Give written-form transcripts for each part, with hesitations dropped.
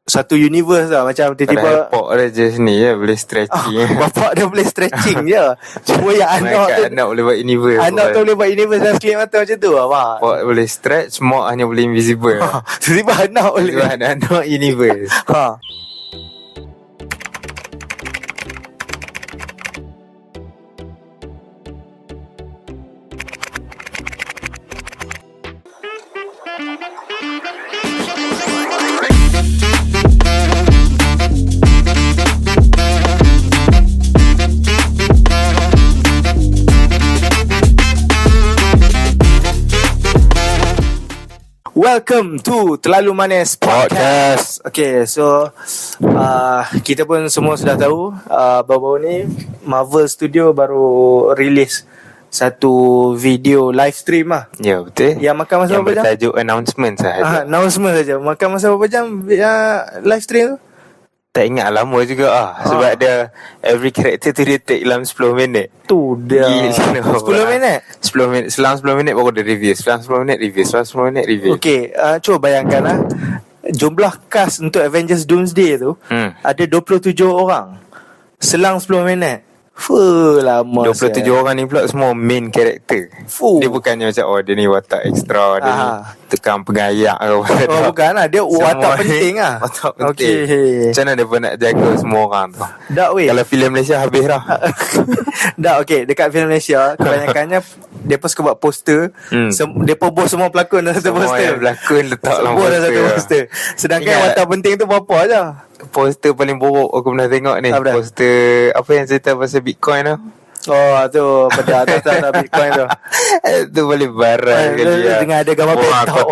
satu universe lah. Macam tiba-tiba Padahal Pok je sini je boleh stretching. bapak dia boleh stretching je. Cuma yang anak boleh buat universe. Anak tu boleh buat universe dan sekilip mata macam tu lah, Mak. Pok boleh stretch, Mok hanya boleh invisible. Tiba-tiba anak boleh. Anak universe. Welcome to Terlalu Manis Podcast. Okay, so kita pun semua sudah tahu baru-baru ni Marvel Studio baru release satu video live stream lah. Ya, betul. Yang makan masa berapa jam? Yang bertajuk announcement sahaja. Announcement saja. Makan masa berapa jam live stream tu? Tak ingat lama juga sebab dia every character tu dia take dalam 10 minit. Tu dia 10 minit? 10 minit. Selang 10 minit baru dia review. Selang 10 minit review. Selang 10 minit review. Okay, cuba bayangkan jumlah cast untuk Avengers Doomsday tu ada 27 orang. Selang 10 minit. Lama 27 orang ni pula semua main character. Dia bukannya macam dia ni watak extra, dia ni tukang pengayak ke. Bukan lah. Dia watak penting lah. Watak penting. Macam mana dia pun nak jaga semua orang tu? Kalau filem Malaysia habis dah. Dekat filem Malaysia kebanyakannya dia pun suka buat poster. Dia pun bos semua pelakon dalam satu poster. Semua pelakon letak dalam poster. Sedangkan watak penting tu berapa aja. Poster paling buruk aku pernah tengok ni. Poster apa yang cerita pasal Bitcoin tu. Tu pada atas Bitcoin tu. Tu boleh barang ke dia. Dengan ada gambar petak.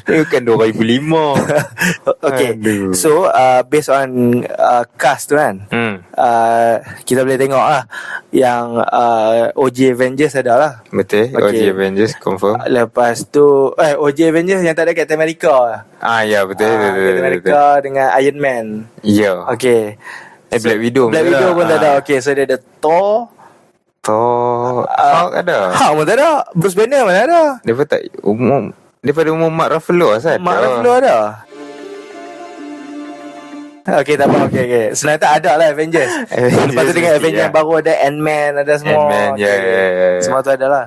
Dia bukan 2005. Okay. So based on cast tu kan, kita boleh tengok lah yang OG Avengers ada lah. Betul. OG Avengers confirm. Lepas tu OG Avengers yang tak ada Captain America lah. Ya betul. Captain America dengan Iron Man. Ya. Okay. Black Widow pun tak ada. Okay, so dia ada Thor, Hulk ada. Hulk pun tak ada. Bruce Banner mana ada. Dia pun tak umum. Daripada umum Mark Ruffalo asal. Mark Ruffalo ada. Okay, tak apa. Okay. Senang tak ada lah Avengers. Lepas tu dengan Avengers baru ada Ant-Man, ada semua. Ant-Man, semua tu ada lah.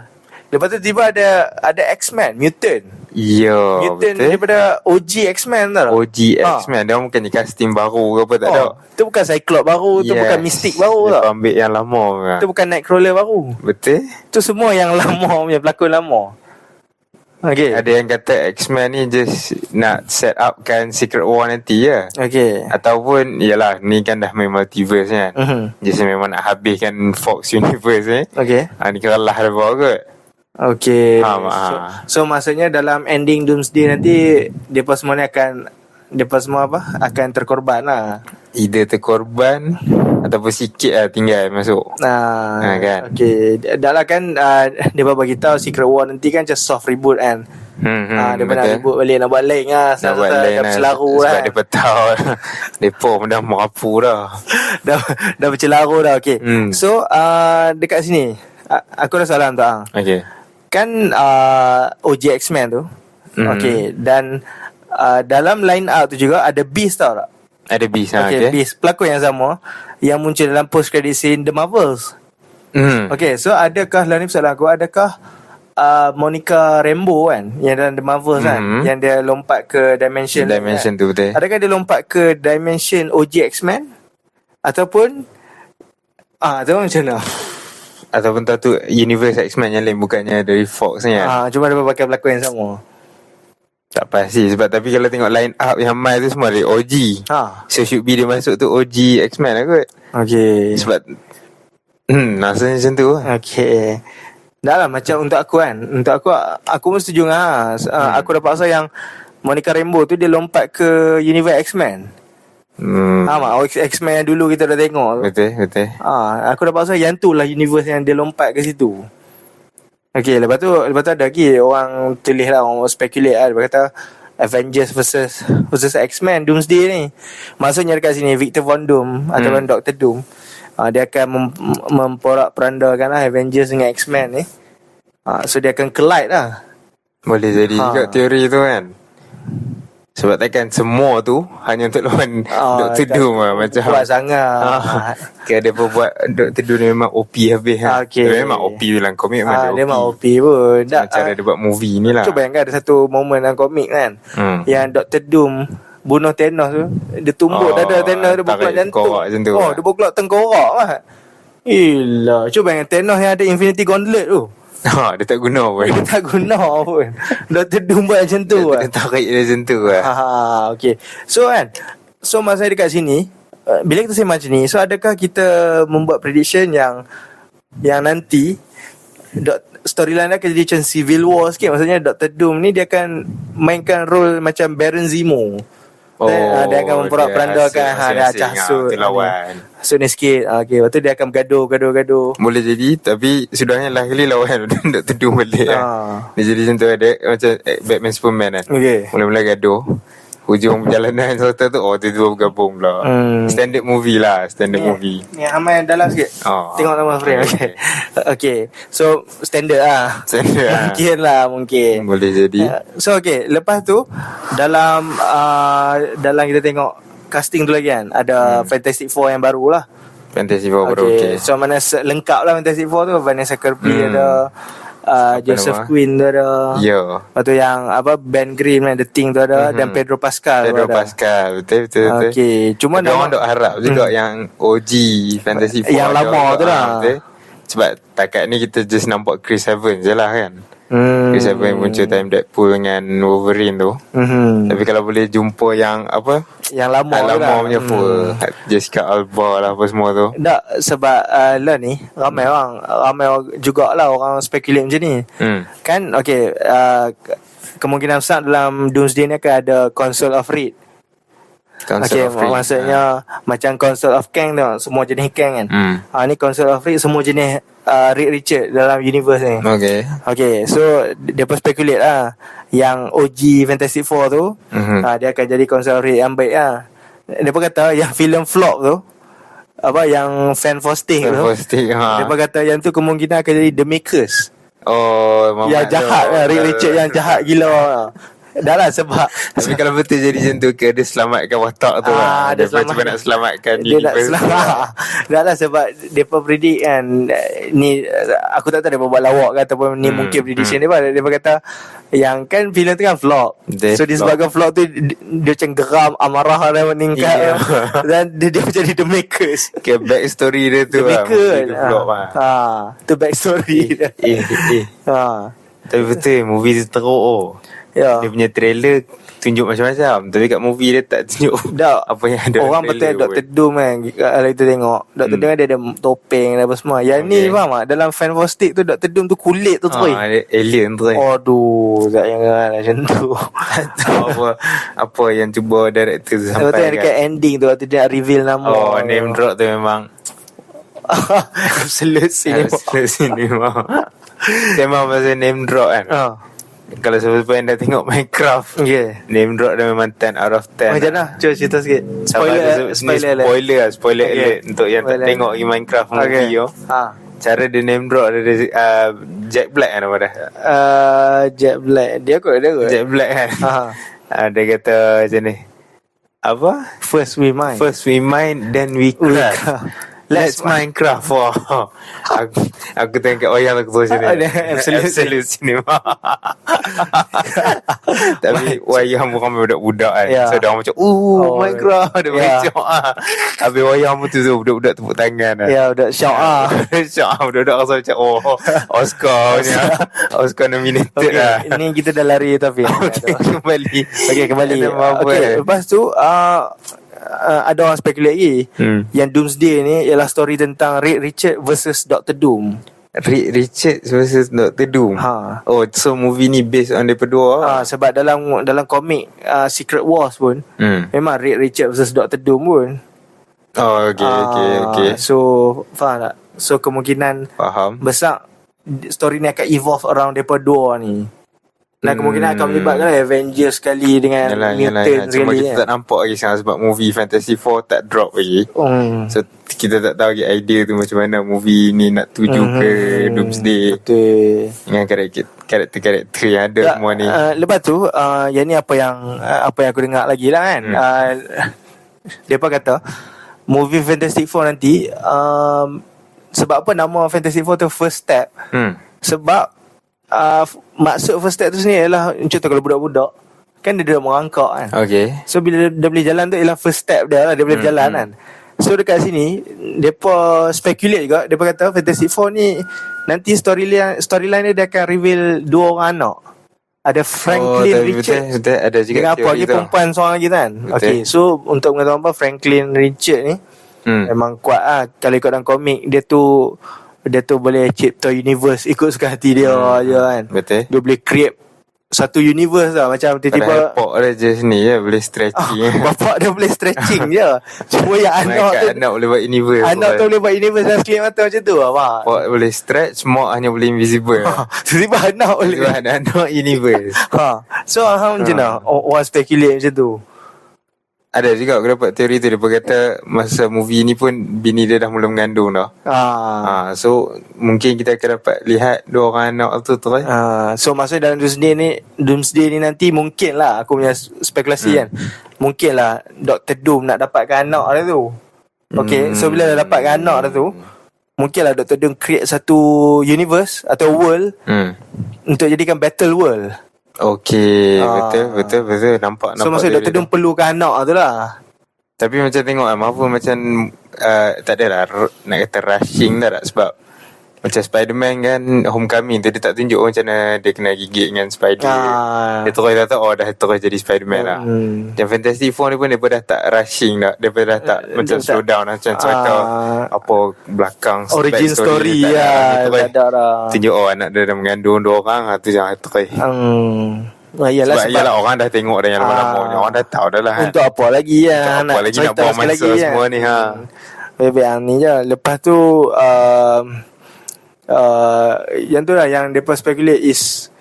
Lepas tu tiba ada X-Men, Mutant. Ya, Mutant betul. daripada OG X-Men tau. OG X-Men. Dia bukannya casting baru ke apa, tak ada. Tu bukan Cyclops baru, tu bukan Mystic baru tau. Dia ambil yang lama kan. Tu bukan Nightcrawler baru. Betul. Tu semua yang lama punya pelakon lama. Okay. Ada yang kata X-Men ni just nak set up kan Secret War nanti je. Okay. Ataupun yalah, ni kan dah main multiverse kan. Just memang nak habiskan Fox Universe ni. Okay. Ni kalah dah bawa kot. Okay. So maksudnya dalam ending Doomsday nanti depa semua ni akan terkorban lah. Either terkorban ataupun sikit lah tinggal masuk. Kan. Okay. Dah lah kan dia bagi tahu Secret War nanti kan just soft reboot kan. Dia pernah reboot balik, nak buat lain lah. Nak buat lain lah. Sebab dia tahu depa pun dah merapu dah. dah bercelaru dah. Okay. So dekat sini aku ada soalan tu. Okay. Kan OG X-Men tu. Okay. Dan dalam line up tu juga ada Beast tau tak? Ada Beast. Okay. Beast, pelakon yang sama yang muncul dalam post credit scene The Marvels. Okay. So adakah dalam ni persoalan aku, adakah Monica Rambeau kan yang dalam The Marvels kan, yang dia lompat ke dimension kan? Tu betul. Adakah dia lompat ke dimension OG X-Men ataupun macam mana? Ataupun tahu tu Universe X-Men yang lain, bukannya dari Fox ni kan? Cuma dia pakai pelakon yang sama. Tak pasti. Sebab tapi kalau tengok line up yang main tu semua dari OG. So should be dia masuk tu OG X-Men lah kot. Okay. Sebab rasanya macam tu. Okay. Dah lah macam untuk aku kan, untuk aku pun setuju dengan aku dapat rasa yang Monica Rambeau tu dia lompat ke Universe X-Men. X-Men yang dulu kita dah tengok. Betul. Aku dapat rasa yang tu lah universe yang dia lompat ke situ. Okay, lepas tu ada lagi orang tulis lah, orang speculate lah. Dia kata Avengers versus X-Men Doomsday ni. Maksudnya dekat sini Victor Von Doom ataupun Dr. Doom, dia akan memporak-perandakan lah Avengers dengan X-Men ni. So dia akan collide lah. Boleh jadi juga teori tu kan. Sebab takkan semua tu hanya untuk lawan Dr. Doom lah. Macam kuat sangat. Ada apa buat Dr. Doom ni memang OP habis kan. Memang OP dalam komik Dia memang OP pun. Macam cara dia buat movie ni lah. Cuba bayangkan ada satu momen dalam komik kan, yang Dr. Doom bunuh Thanos tu, dia tumbuk dada Thanos, dia berkelak jantung. Dia berkelak tengkorak lah. Cuba bayangkan Thanos yang ada Infinity Gauntlet tu. Dia tak guna pun. Dia tak guna pun. Dr. Doom buat macam tu lah. Dia tarik dia macam tu lah. Okay. So masa dekat sini, bila kita sembang macam ni, so adakah kita membuat prediction yang nanti storyline dia akan jadi macam Civil War sikit. Maksudnya Dr. Doom ni dia akan mainkan role macam Baron Zemo. Dia akan memperandakan dia casut so ni sikit. Lepas tu dia akan gaduh. Boleh jadi. Tapi sudahnya lah kali lawan Dr. Doom balik Dia jadi macam tu. Ada macam Batman Superman kan. Mula-mula gaduh, hujung perjalanan serta tu tiba-tiba bergabung pula. Standard movie lah. Movie ni Amal dalam sikit. Tengok nama frame. Okay. So standard lah. Mungkin boleh jadi. So lepas tu dalam kita tengok casting tu lagi kan, ada Fantastic Four yang baru lah. Fantastic Four baru. So mana lengkap lah Fantastic Four tu. Vanessa Kirby ada, Joseph Quinn tu ada. Lepas tu yang Ben Grimm The Thing tu ada, dan Pedro Pascal. Betul. Okay. Cuma orang dok harap juga yang OG Fantasy Four yang lama tu lah. Sebab takat ni kita just nampak Chris Evans je lah kan. Chris Evans muncul time Deadpool dengan Wolverine tu. Tapi kalau boleh jumpa yang yang lama punya full Jessica Alba lah apa semua tu. Tak, sebab lah ni ramai jugalah orang speculate macam ni. Kan kemungkinan besar dalam Doomsday ni akan ada Council of Reed. Maksudnya macam Council of Kang tu, semua jenis Kang kan. Ni Council of Reed, semua jenis Reed Richard dalam universe ni. So dia pun speculate lah yang OG Fantastic Four tu dia akan jadi Council of Reed yang baik lah. Dia pun kata yang filem flop tu, yang fan posting tu, dia pun kata yang tu kemungkinan akan jadi The Makers. Yang jahat lah, Reed Richard yang jahat gila. Dah lah sebab tapi kalau betul jadi macam tu ke, dia selamatkan watak tu lah. Dia cuba nak selamatkan universe. Dah lah sebab dia pun predict kan, ni aku tak tahu dia buat lawak ke ataupun ni mungkin prediction dia pun kata yang kan filem tu kan flop. So disebabkan flop tu dia macam geram, amarah dan meningkat. Dan dia jadi The Makers. Back story dia tu lah. Flop lah. Tu back story dia. Tapi betul movie tu teruk. Dia punya trailer tunjuk macam-macam, tapi kat movie dia tak tunjuk apa yang ada. Orang betul Dr. Doom kan, kalau kita tengok Dr. Doom dia ada topeng dan apa semua. Yang ni faham tak, dalam fan stick tu Dr. Doom tu kulit tu alien tu. Aduh, tak jangan macam tu. apa yang cuba director tu sampai kan. Dekat ending tu waktu dia reveal nama. Name drop tu memang Absolute cinema. Memang pasal name drop kan. Kalau siapa yang dah tengok Minecraft, name drop dah memang 10 out of 10. Macam mana? Cuba cerita sikit. Spoiler alert untuk yang tak tengok Minecraft movie yo. Cara dia name drop dia Jack Black kan nama dia. Jack Black. Dia kot. Jack Black kan. Dia kata macam ni. First we mine, then we craft. Let's Minecraft. Aku tengok wayang aku tu macam ni. Absolute cinema. Tapi wayang pun ramai budak-budak kan. So dia orang macam Minecraft. Dia macam habis wayang pun tu budak-budak tepuk tangan kan. Budak shock budak-budak rasa macam Oscar nominated lah. Ini kita dah lari tapi kembali. Lepas tu ada orang speculate lagi yang Doomsday ni ialah story tentang Reed Richard versus Dr. Doom. Reed Richards versus Dr. Doom. So movie ni based on mereka dua. Sebab dalam komik Secret Wars pun memang Reed Richards versus Dr. Doom pun. Okay. So faham tak? So kemungkinan besar story ni akan evolve around mereka dua ni. Dan kemungkinan akan melibatkan Avengers sekali dengan Mutant sekali. Cuma kita kan. tak nampak lagi sekarang sebab movie Fantastic Four tak drop lagi. So kita tak tahu lagi idea tu macam mana movie ni nak tuju ke Doomsday. Betul. Dengan karakter yang ada semua ni. Lepas tu yang ni apa yang aku dengar lagi lah kan. Depa kata movie Fantastic Four nanti sebab apa nama Fantastic Four tu First Step. Sebab maksud first step tu sendiri ialah contoh kalau budak-budak kan dia dah merangkak kan. So bila dia boleh jalan tu ialah first step dia lah, dia boleh berjalan kan. So dekat sini depa speculate juga, depa kata Fantastic Four ni nanti storyline dia akan reveal dua orang anak. Ada Franklin Richard betul, ada juga dengan apa lagi perempuan seorang lagi kan. So untuk mengatakan apa, Franklin Richard ni memang kuat lah. Kalau ikut dalam komik dia tu boleh cipta universe ikut suka hati dia je kan. Betul. Dia boleh create satu universe lah. Macam tiba-tiba bapak dia je sini je boleh stretching. Bapak dia boleh stretching je. Cuma yang anak boleh buat universe. Anak tu boleh buat universe dan sekilip mata macam tu lah. Bapak boleh stretch, mak hanya boleh invisible. Tiba-tiba anak boleh anak universe. So macam mana orang speculate macam tu. Ada juga aku dapat teori tu. Dia kata masa movie ni pun bini dia dah mula mengandung dah. So mungkin kita akan dapat lihat dua orang anak tu tu kan. So maksudnya dalam Doomsday ni nanti mungkin lah, aku punya spekulasi kan, mungkin lah Dr. Doom nak dapatkan anak dia tu. So bila dah dapatkan anak dia tu, mungkin lah Dr. Doom create satu universe atau world untuk jadikan battle world. Betul. Nampak. So maksud Dr. Doom perlukan anak tu lah. Tapi macam tengok Marvel macam tak adalah nak kata rushing dah tak. Sebab macam Spider-Man kan, Homecoming tu dia tak tunjuk macam mana dia kena gigit dengan Spider. Dia terus kata dah terus jadi Spider-Man lah. Dan Fantastic Four ni pun dia dah tak rushing dah. Dia dah tak macam slow down lah. Macam cerita apa belakang origin story lah. Tunjuk anak dia dah mengandung dua orang. Tu jangan terus. Sebab orang dah tengok dah yang lama-lama. Orang dah tahu dah lah. Untuk apa lagi lah. Untuk apa lagi nak buang masa semua ni. Baik-baik ni je. Lepas tu yang tu lah yang mereka speculate is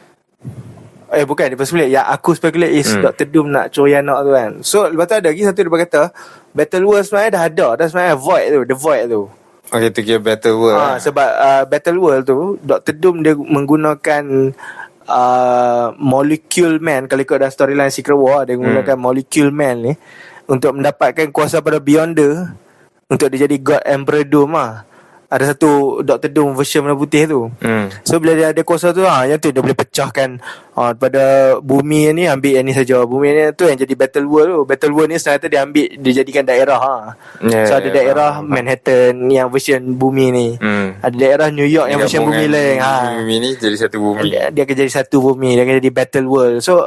bukan mereka speculate, yang aku speculate is Dr. Doom nak curi anak tu kan. So lepas tu ada lagi satu dia kata Battle World sebenarnya dah sebenarnya The Void tu. Tu kira Battle World sebab Battle World tu Dr. Doom dia menggunakan Molecule Man. Kalau ikut dalam storyline Secret War, dia menggunakan Molecule Man ni untuk mendapatkan kuasa pada Beyonder untuk dia jadi God Emperor Doom lah. Ada satu Dr. Doom version warna putih tu. So bila dia ada kuasa tu yang tu dia boleh pecahkan pada bumi ni, ambil yang ni saja. Bumi ni tu yang jadi Battle World tu. Battle World ni sebenarnya dia ambil, dia jadikan daerah so ada daerah Manhattan yang version bumi ni. Ada daerah New York yang version bumi lain. Bumi ni jadi satu bumi. Dia akan jadi satu bumi. Dia akan jadi Battle World. So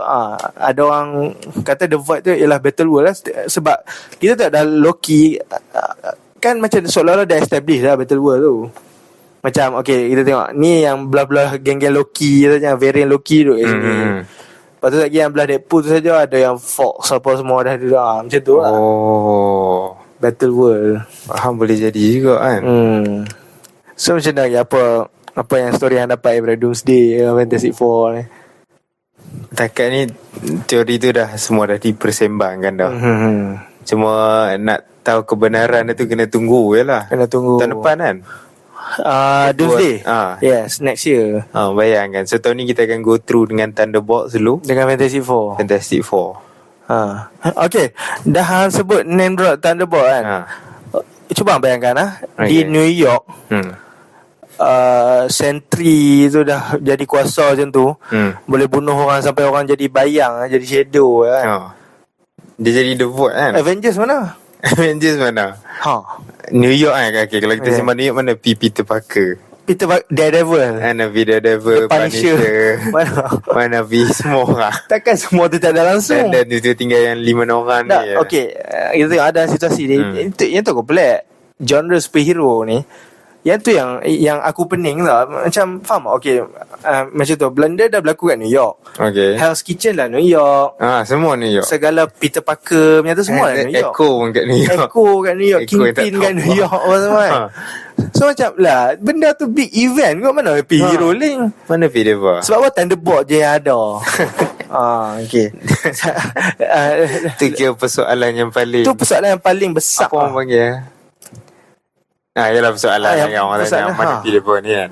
ada orang kata The Void tu ialah Battle World lah. Sebab kita tak ada Loki kan macam seolah-olah dah establish lah Battle World tu. Macam kita tengok ni yang belah-belah geng-geng Loki tu, yang variant Loki tu kat sini. Lepas tu lagi yang belah Deadpool tu saja ada yang Fox apa semua dah ada macam tu lah. Battle World. Faham, boleh jadi juga kan. So macam mana lagi apa yang story yang dapat daripada Doomsday Fantastic Four ni? Takat ni teori tu dah semua dah dipersembahkan dah. Cuma nak tahu kebenaran tu kena tunggu je lah. Kena tunggu tahun depan kan. Doomsday. Yes, next year. Bayangkan. So tahun ni kita akan go through dengan Thunderbolts dulu, dengan Fantastic Four. Okay, dah sebut name drop Thunderbolt kan. Cuba bayangkan di New York, Sentry tu dah jadi kuasa macam tu, boleh bunuh orang sampai orang jadi bayang, jadi shadow kan. Dia jadi The Void kan. Avengers mana? New York kan. Kalau kita simpan New York, mana Peter Parker, Daredevil, Daredevil, Punisher, mana semua lah. Takkan semua tu tak ada langsung. Dan itu tinggal yang 5 orang ni. Kita tengok ada situasi ni. Yang tu aku pelik genre superhero ni Yang tu yang aku pening lah. Macam faham tak? Okay, macam tu Blender dah berlaku kat New York. Okay. Hell's Kitchen lah New York. Semua New York. Segala Peter Parker punya tu semua lah New York. Echo pun kat New York. Echo kat New York. Kingpin kat New York semua kan. So macam lah, benda tu big event kot. Mana pergi Hero Link? Mana pergi dia? Sebab apa Thunderbolt je yang ada. Okay. Tu kira persoalan yang paling, tu persoalan yang paling besar. apa orang panggil? Yalah persoalan yang orang tanya mana pergi dia ni kan.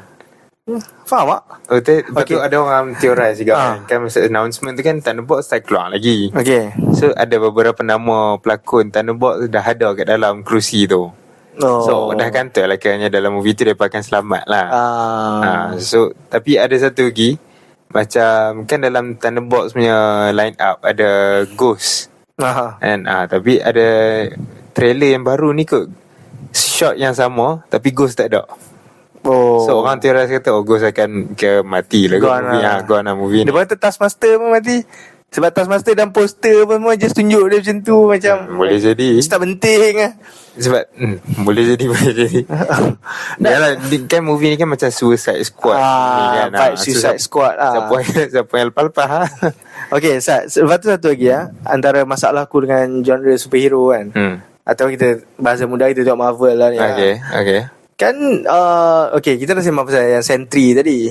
Faham tak? Lepas tu ada orang teorize juga kan masa announcement tu kan Thunderbolt start keluar lagi. Okay. So ada beberapa nama pelakon Thunderbolt dah ada kat dalam kerusi tu. So dah kata lah kiranya dalam movie tu dia akan selamat lah. So tapi ada satu lagi, macam kan dalam Thunderbolts punya line up ada Ghost. And tapi ada trailer yang baru ni kot, shot yang sama tapi Ghost tak ada. So orang teorize kata Ghost akan mati lah Gone lah movie ni. Dia kata Taskmaster pun mati. Sebab Taskmaster dan poster pun semua just tunjuk dia macam tu. Macam boleh jadi tak penting lah. Sebab boleh jadi Yalah, kan movie ni kan macam Suicide Squad ni kan. Suicide Squad lah. Siapa yang lepas-lepas Okay, lepas tu satu lagi antara masalah aku dengan genre superhero kan, atau kita bahasa mudah kita tengok Marvel lah ni. Okay. Kan okay, kita dah sembang pasal yang Sentry tadi,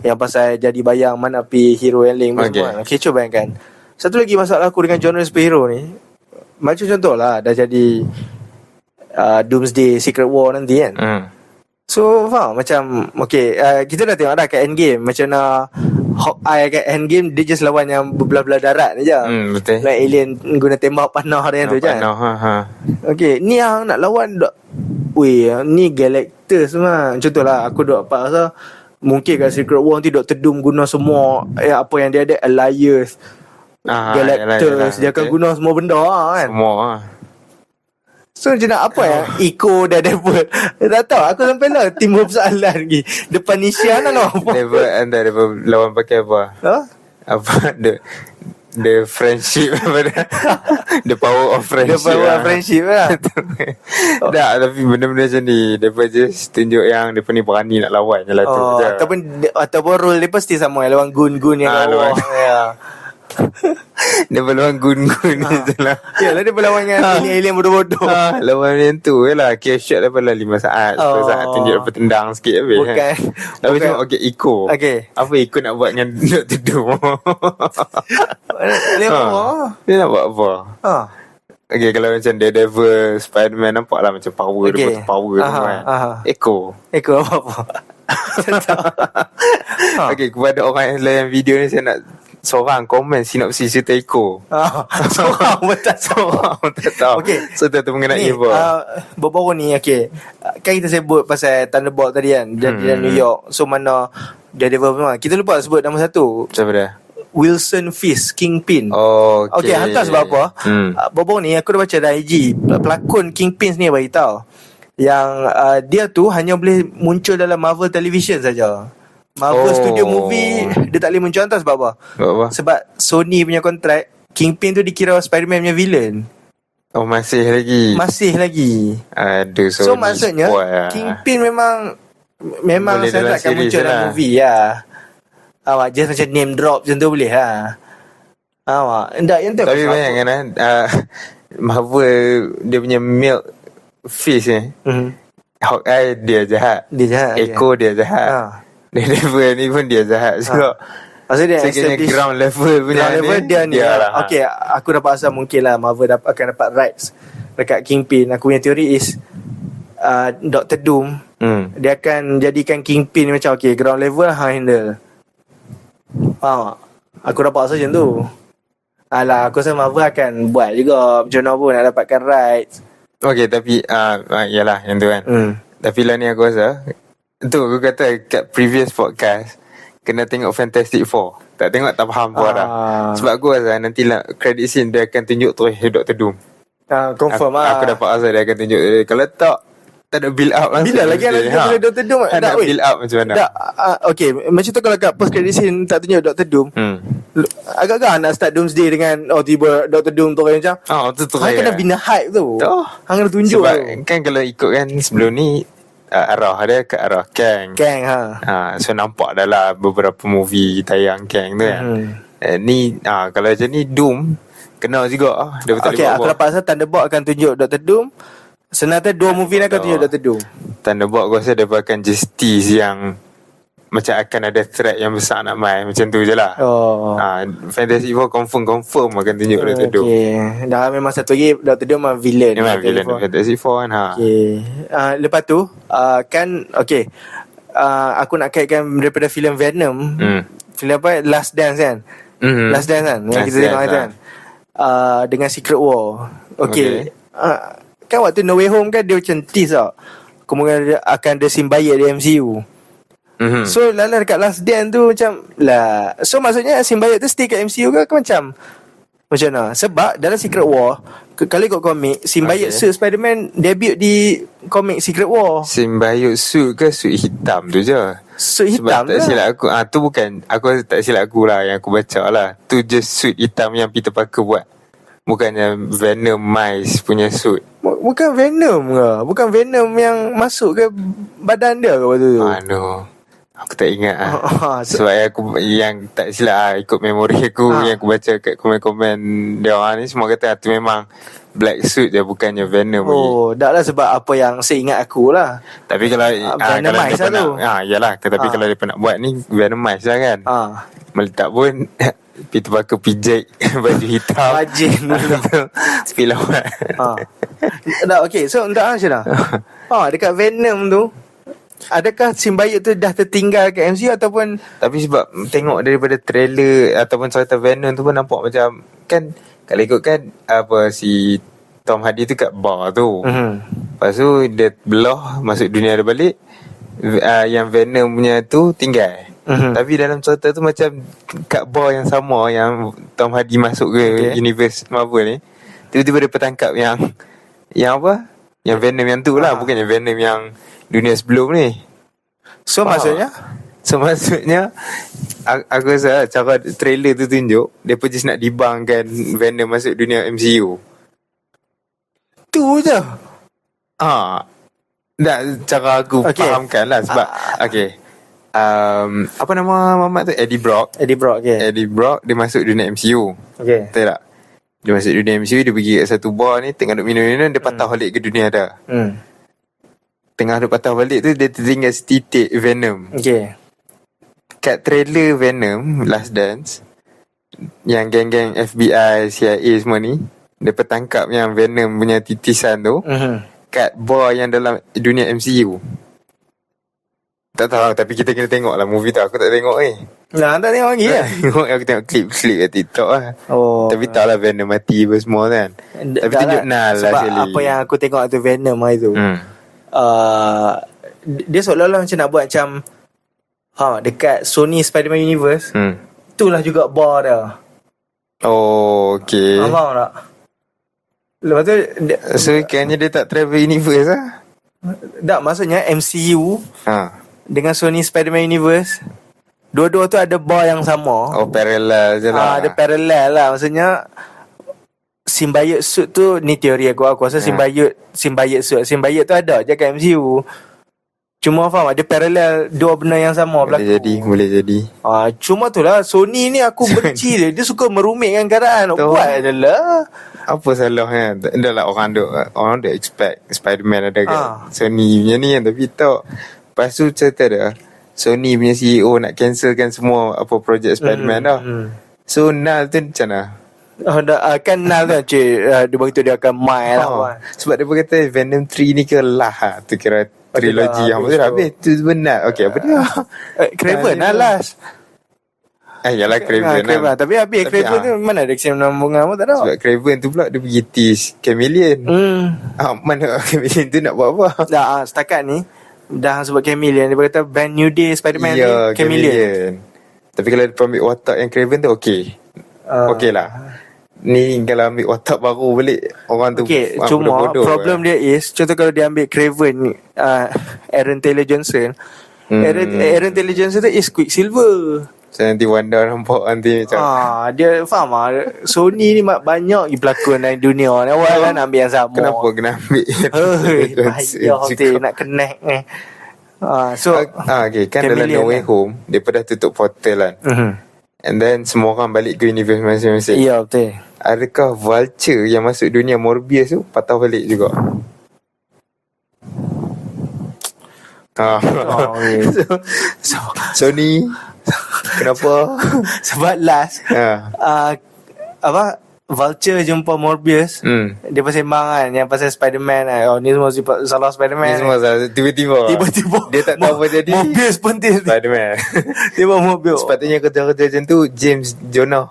yang pasal jadi bayang mana pi hero yang link semua. Okay, cuba bayangkan. Satu lagi masalah aku dengan genre superhero ni, macam contoh lah dah jadi Doomsday Secret War nanti kan. So faham macam okay, kita dah tengok dah kat Endgame macam mana Hawkeye kat Endgame dia just lawan yang berbelah-belah darat ni je. Betul. Like alien guna tembak panah dia tu je. Okay, ni yang nak lawan ni Galactus semua. Contohlah aku duk apa rasa mungkin kat Secret War nanti Dr. Doom guna semua apa yang dia ada, Alliance, Galactus, dia akan guna semua benda kan. Semua So macam nak apa Eco dan Devil. Tak tahu, aku sampai lah timbul persoalan lagi. Depan Nisha nak apa Devil lawan pakai apa? Apa The friendship The power of friendship. The power of friendship lah. Tak, tapi benda-benda macam ni dia just tunjuk yang dia ni berani nak lawan je lah tu. Ataupun role dia pasti sama lawan gun-gun yang lawan. Dia berlawan gun-gun je lah. Yalah dia berlawan dengan alien bodoh-bodoh. Lawan yang tu lah. Kira shot lepas lah 5 saat 10 saat tunjuk lepas tendang sikit habis. Tapi cuma Eco. Apa Eco nak buat dengan Dr. Doom? Dia nak buat apa? Okay, kalau macam Daredevil, Spider-Man nampak lah macam power dia power tu kan. Eco apa-apa. Okay, kepada orang yang layan video ni saya nak seorang komen sinopsis cerita Eco. Seorang tak tahu. Okay. So tu mengenai apa? Baru-baru ni kan kita sebut pasal Thunderbolt tadi kan, di New York. So mana Daredevil semua. Kita lupa sebut nama satu. Siapa dia? Wilson Fisk, Kingpin. Okay, hantar sebab apa? Baru-baru ni aku dah baca dari IG, pelakon Kingpin ni bagi tahu yang dia tu hanya boleh muncul dalam Marvel Television saja. Marvel Studio Movie dia tak boleh muncul. Entah sebab apa? Sebab Sony punya kontrak, Kingpin tu dikira Spider-Man punya villain. Masih lagi. Aduh, so maksudnya Kingpin memang saya takkan muncul dalam movie lah. Awak just macam name drop macam tu boleh lah. Awak tak yang tu. Tapi bayangkan Marvel dia punya milk fish ni. Hawkeye dia jahat. Echo dia jahat. Level ni pun dia jahat. So maksudnya dia ground level punya dia ni lah. Okay, aku dapat rasa mungkin lah Marvel akan dapat rights dekat Kingpin. Aku punya teori is Dr. Doom dia akan jadikan Kingpin macam ground level handle. Aku dapat rasa macam tu. Aku rasa Marvel akan buat juga macam mana pun nak dapatkan rights. Okay, tapi yalah yang tu kan. Tapi lah ni aku rasa tu aku kata kat previous podcast kena tengok Fantastic Four. Tak tengok tak faham apa dah. Sebab aku rasa nanti lah credit scene dia akan tunjuk terus Dr. Doom. Confirm aku dapat rasa dia akan tunjuk. Kalau tak ada build up langsung. Bila lagi nak Dr. Doom nak build up macam mana? Okay, macam tu kalau kat post credit scene tak tunjuk Dr. Doom. Agak-agak nak start Doomsday dengan tiba Dr. Doom tu macam tu kena bina hype tu. Hang kena tunjuk sebab tu. Kan kalau ikut kan sebelum ni arah dia ke arah Kang. So nampak dah lah beberapa movie tayang Kang tu kan. Ni kalau macam ni Doom kena juga dia betul. Okay, aku dapat rasa Thunderbolt akan tunjuk Dr. Doom. Sebenarnya 2 movie ni akan tunjuk Dr. Doom. Thunderbolt aku rasa dia akan justice yang macam akan ada threat yang besar nak main. Macam tu je lah. Fantastic Four confirm akan tunjuk Dr. Doom. Dah memang satu lagi Dr. Doom memang villain. Memang villain Fantastic Four kan. Lepas tu kan aku nak kaitkan daripada filem Venom. Filem apa? Last Dance kan. Last Dance kan yang kita tengok kan. Dengan Secret War. Kan waktu No Way Home kan dia macam tease tau, kemudian akan ada symbiote di MCU. So lala dekat Last Dance tu macam lah. So maksudnya symbiote tu stay kat MCU ke macam mana? Sebab dalam Secret War kalau ikut komik, symbiote suit Spider-Man debut di komik Secret War. Symbiote suit ke suit hitam tu je? Suit hitam tak silap aku. Tu bukan, aku tak silap aku lah yang aku baca lah. Tu je suit hitam yang Peter Parker buat. Bukannya Venom Mice punya suit. Bukan Venom ke? Bukan Venom yang masuk ke badan dia ke waktu tu? Aku tak ingat sebab aku yang tak silap ikut memori aku yang aku baca kat komen-komen dia orang ni semua kata tu memang black suit dia, bukannya Venom. Dah lah sebab apa yang saya ingat aku lah. Tapi kalau kalau dia pernah yalah, tapi kalau dia pernah buat ni Venom Mice lah kan. Meletak pun Peter Parker pijak baju hitam Rajin film. Okay, so untuk Syah dekat Venom tu, adakah symbiote tu dah tertinggal ke MCU ataupun? Tapi sebab tengok daripada trailer ataupun cerita Venom tu pun nampak macam kan, kalau ikut kan apa si Tom Hardy tu kat bar tu. Lepas tu dia belah masuk dunia dia balik. Yang Venom punya tu tinggal. Tapi dalam cerita tu macam kat bar yang sama yang Tom Hardy masuk ke universe Marvel ni, tiba-tiba dia tertangkap yang apa? Yang Venom yang tu lah, bukannya Venom yang dunia sebelum ni. So maksudnya aku rasa cara trailer tu tunjuk dia pun just nak dibangkan Venom masuk dunia MCU. Tu je. Cara aku fahamkan lah sebab apa nama mamat tu? Eddie Brock, dia masuk dunia MCU. Betul tak? Dia masuk dunia MCU, dia pergi kat satu bar ni, tengah duk minum-minum, dia patah balik ke dunia dah. Tengah duk patah balik tu, dia tertinggal setitik Venom. Kat trailer Venom Last Dance, yang geng-geng FBI, CIA semua ni, dia tertangkap yang Venom punya titisan tu kat bar yang dalam dunia MCU. Tak tahu, tapi kita kena tengok lah movie tu. Aku tak tengok tak tengok lagi lah. Aku tengok klip-klip kat TikTok lah. Tapi tak lah Venom mati apa semua kan. Tapi tunjuk Nal lah sekali. Sebab apa yang aku tengok tu Venom hari tu, dia seolah-olah macam nak buat macam dekat Sony Spider-Man Universe, itulah juga bar dia. Okay. Faham tak? Lepas tu so kayaknya dia tak travel universe lah. Tak, maksudnya MCU dengan Sony Spider-Man Universe, dua-dua tu ada bar yang sama. Parallel je lah. Ada parallel lah. Maksudnya symbiote suit tu, ni teori aku rasa symbiote suit, symbiote tu ada je kat MCU. Cuma faham, ada parallel dua benda yang sama berlaku. Boleh jadi. Cuma tu lah, Sony ni aku benci dia. Dia suka merumitkan keadaan. Buat adalah apa salahnya? Dah lah orang duk expect Spider-Man ada kat Sony punya ni kan. Tapi tak. Lepas tu cerita dia, Sony punya CEO nak cancelkan semua apa projek Spider-Man dah. So Nal tu macam mana? Kan Nal tu dia begitu dia akan main lah. Sebab dia berkata Venom 3 ni ke lah tu kira trilogi yang betul habis tu benar. Okey, apa dia? Craven lah last. Yalah Craven lah. Tapi habis Craven tu mana ada kisah menambungan pun tak ada. Sebab Craven tu pula dia pergi tease Chameleon. Mana Chameleon tu nak buat apa? Setakat ni dah sebut Chameleon, dia berkata brand new day Spider-Man ni Chameleon. Tapi kalau dia ambil watak yang Craven tu okey lah. Ni kalau ambil watak baru balik orang tu cuma problem dia is, contoh kalau dia ambil Craven Aaron Taylor Johnson, Aaron Taylor Johnson tu is Quicksilver. So nanti Wanda nampak nanti macam dia faham Sony ni banyak pelakon dalam dunia ni. Awak kan ambil yang sama. Kenapa kena ambil payah hati nak connect ni. Okay, kan dalam No Way Home dia dah tutup portal kan. And then semua orang balik ke universe masing-masing. Ya, betul. Adakah Vulture yang masuk dunia Morbius tu patah balik juga? Sony kenapa? Sebab last Vulture jumpa Morbius, dia bersembang kan yang pasal Spider-Man kan. Ni semua salah Spider-Man. Ni semua salah. Tiba-tiba dia tak tahu apa jadi. Morbius penting Spider-Man. Tiba Morbius. Sepatutnya kerja-kerja macam tu James Jonah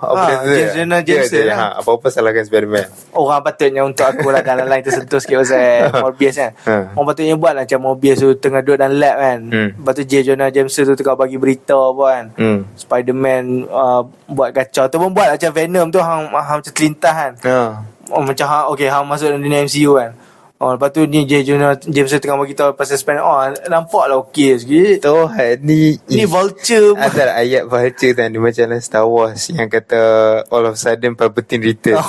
James apa-apa salahkan Spider-Man. Orang patutnya untuk aku lah dalam line tersentuh sikit pasal Morbius kan. Orang patutnya buat lah macam Morbius tu tengah duduk dalam lab kan. Lepas tu Jonah James tu tengah bagi berita apa kan. Spider-Man buat kacau tu pun buat lah macam Venom tu hang macam terlintas kan. Macam hang masuk dalam dunia MCU kan. Lepas tu ni Jonah James tengah bagi tahu pasal Spider-Man. Nampaklah okey sikit. Ni Vulture. Ada ayat Vulture tadi macam dalam Star Wars yang kata all of a sudden Palpatine return.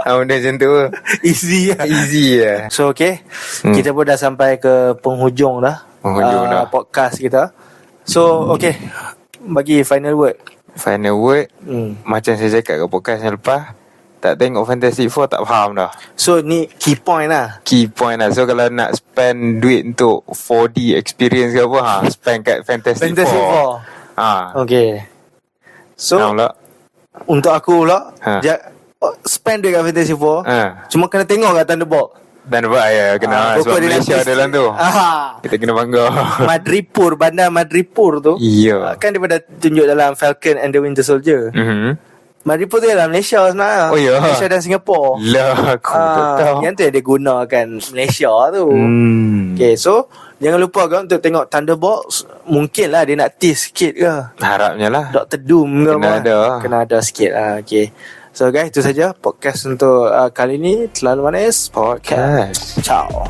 Benda macam tu. Easy lah. So okay, kita pun dah sampai ke penghujung dah. Podcast kita. So okay, bagi final word. Macam saya cakap kat podcast yang lepas, tak tengok Fantastic Four tak faham dah. So ni key point lah. So kalau nak spend duit untuk 4D experience ke apa, spend kat Fantastic Four. Okay. So untuk aku pula spend duit kat Fantastic Four, cuma kena tengok kat Thunderbolt. Kena sebab Malaysia dalam tu. Kita kena bangga. Bandar Madripur tu. Kan dia pada tunjuk dalam Falcon and the Winter Soldier. Madripur tu dalam Malaysia sebenarnya. Malaysia dan Singapura. Aku tak tahu. Yang tu yang dia gunakan Malaysia tu. Okay, so jangan lupa kan untuk tengok Thunderbolts. Mungkin lah dia nak tease sikit ke. Harapnya lah. Dr. Doom ke Kena ada sikit lah. Okay, so guys, itu saja podcast untuk kali ni. Terlalu Manis Podcast. Ciao.